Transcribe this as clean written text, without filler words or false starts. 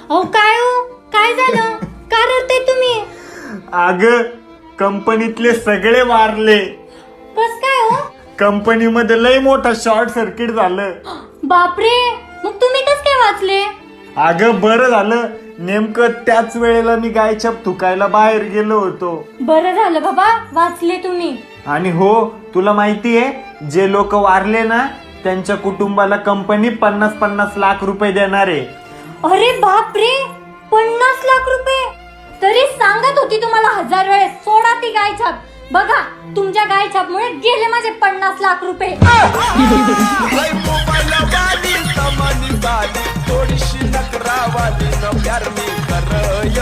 अहो काय झालं? का रडताय तुम्ही? अग कंपनीतले सगळे वारले. कस काय हो? कंपनीमध्ये लय मोठा शॉर्ट सर्किट झालं. बापरे, मग तुम्ही कस काय वाचले? अगं बरं झालं, नेमकं त्याच वेळेला मी गायछाप थुकायला बाहेर गेलो होतो. बरं झालं बाबा, वाचले तुम्ही. आणि हो, तुला माहितीये जे लोक वारले ना त्यांच्या कुटुंबाला कंपनी 50-50 लाख रुपये देणार आहे. अरे बापरे, 50 लाख रुपये? तरी सांगत होती तुम्हाला 1000 वेळेस सोडा ती गायछाप. बघा, तुमच्या गायछापमुळे गेले माझे 50 लाख रुपये. थोडीशी नकरावाली न प्यार मी करय